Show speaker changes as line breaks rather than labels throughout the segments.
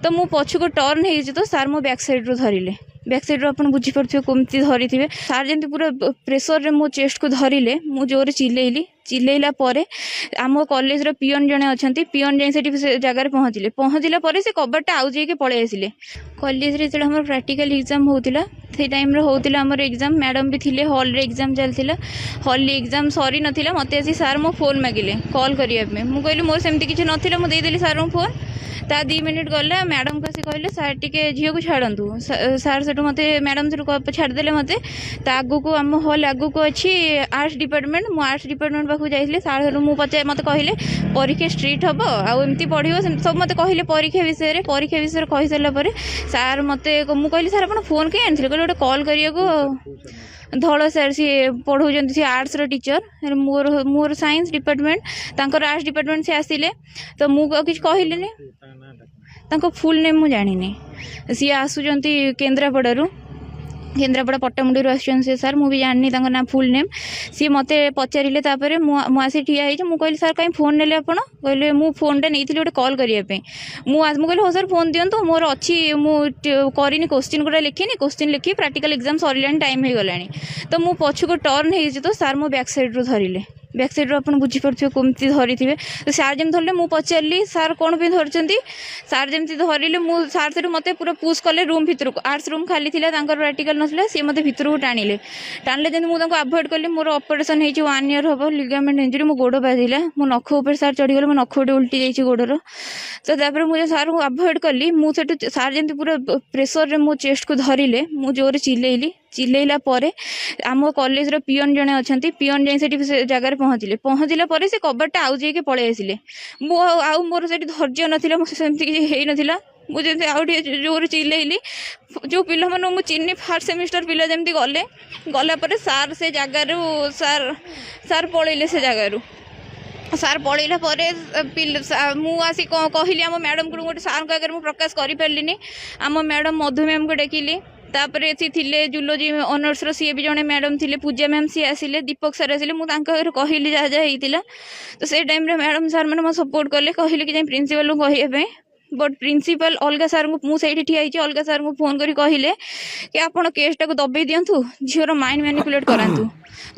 तो मु पछको टर्न हो तो सार मो बैक साइड रू धरिले बैक साइड आप बुझीपे कमती धरी थे सार जमी पूरा प्रेसर रे मो चेस्ट को धरिले मु जोरे चिल्लेली चिल्लेला आम कॉलेज रो पियन जने अच्छा पियन जाए से जगार पहुँचला से कबाटा आउ जाइए पलि आसिले कॉलेज रे जो हमर प्रैक्टिकल एग्जाम होतिला से टाइम रे होतिला हमर एग्जाम मैडम भी थिले हॉल रे एग्जाम चलतिला हॉल रे एग्जाम सरी नथिला मते आसी सार मो फोन मागिले कॉल करिया पे मु कहली मोर सेमती किछि नथिला मु दे देली सार मो फोन ता 2 मिनिट गला मैडम को से कहले सार टिके झियो को छाड़ंतु सार सेटु मते मैडम से छाड़ देले मते ता आगु को हम हॉल आगु को अछि आर्ट्स डिपार्टमेंट मु आर्ट्स डिपार्टमेंट पाखु जाइले सार मु पचे मते कहले परीक्षा स्ट्रिक्ट हबो आ एमती पढिबो सब मते कहले परीक्षा विषय कहि सला परे सार मते मु कहली सार अपन फोन के आनथिले कहले ओटे कॉल करिया को धड़ सार सी पढ़ाऊँ सी आर्ट्स रो टीचर मोर मोर साइंस डिपार्टमेंट तांकर आर्ट्स डिपार्टमेंट से आसिले तो मुझे किसी कहली फुल नेम मु जानी सी आसुचंती केन्द्रापड़ा पट्टामुंडी आसुचन सर मुझे जानी ना फुल नेम सी मते पचारे मुझे ठिया मुझे कहली सर कहीं फोन नेले आप कहले मु फोन टा नहीं गोटे कॉल करने मुझे कहली हाँ सर फोन दिंतु मोर अच्छी मुझे क्वेश्चन गुड़ा लिखिनी क्वेश्चन लिखी प्रैक्टिकल एग्जाम सरला टाइम हो गलानी तो मु पछको टर्न हो तो सार मो बैक साइड रू धरिले बैक साइड आप बुझीपे कमती धरी थे तो सार जमी धरले मुझे पचारि सार कौन पे धरती सार जमी धरले सार से मत पूरा पुश कले रूम भितर को आर्ट्स रूम खाली थी प्रैक्टिकल ना सी मत भितर को टाणिले जमी मुझे अभॉइड कली मोर ऑपरेशन हो 1 ईयर हम लिगामेंट इंजुरी मो गोड़ बाजिला मो नख उपर सार चढ़ीगले मो नख गोटे उल्टी जाइए गोड़र तो तापर मुझे सार को अभॉइड कली मुझे सार जमी पूरा प्रेसर रे मो चेस्ट को धरिले मु जोरे चिल्लेली चिल्लेला आम कॉलेज रो पियन जने अच्छा पियन जाए से जगार पहुँचला से कबाटा आउ जाइए पलि आसिले मोर से धैर्य नाला सेमती किसी नाला मुझे आउ जोर चिल्लेली जो पिला मन मु चिन्नी फार्स्ट सेमिस्टर पिला जमी गले गलापर सार से जगार सार पलैले से जगार सार पलैला मुझे कहली आम मैडम को गोटे सार को आगे प्रकाश कर पार्ली आम मैडम मधु मैम को डाकिली तापर सी थिले जूलोजी ऑनर्स रो सी भी जने मैडम थिले पूजा मैम सी आसिले दीपक सर आसिले मु तांका घर कहली जहाँ जहाँ होता तो से टाइम रे मैडम सर मैंने मो सपोर्ट कले कहले कि प्रिंसिपल को कहे बट प्रिंसिपल अलग सार को मुझे ठिया अलग सार को फोन करी कहले कि आपण केसटा को दबे दिंतु झीवर माइंड मैनिपुलेट करातु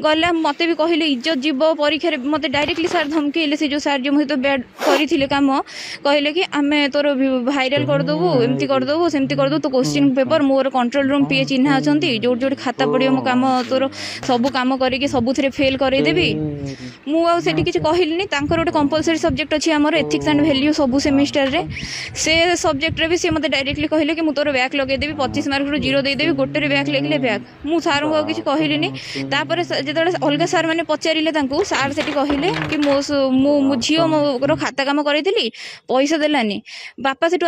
गला मत भी कहले इज्जत जीव परीक्षा मत डायरेक्टली सार धमकेले से जो सार जो मुझे बैड करते कम कहले कि आम तोर भाइराल करदेबू एमती करदेबू सेमती करदेबू तो क्वेश्चन पेपर मोर कंट्रोल रूम पीए चिन्हा अच्छा जो जो खाता पड़ो मो कम तोर सब कम करके सबुथ फेल करदेवी मुझे किसी कहली गोटे कंपलसरी सब्जेक्ट अच्छी आमर एथिक्स एंड वैल्यू सब सेमिस्टर रे से सब्जेक्ट रे भी सी मत डायरेक्टली कहले कि मुझे तोर बैक लगेदेवी 25 मार्क रू 0 देदेवी गोटे बैक लगे बैक मु सार को किसी कहली जो अलग सार मैंने पचारे सार से कहले कि मो झील मोर खाता कम करी पैसा देलानी बापा से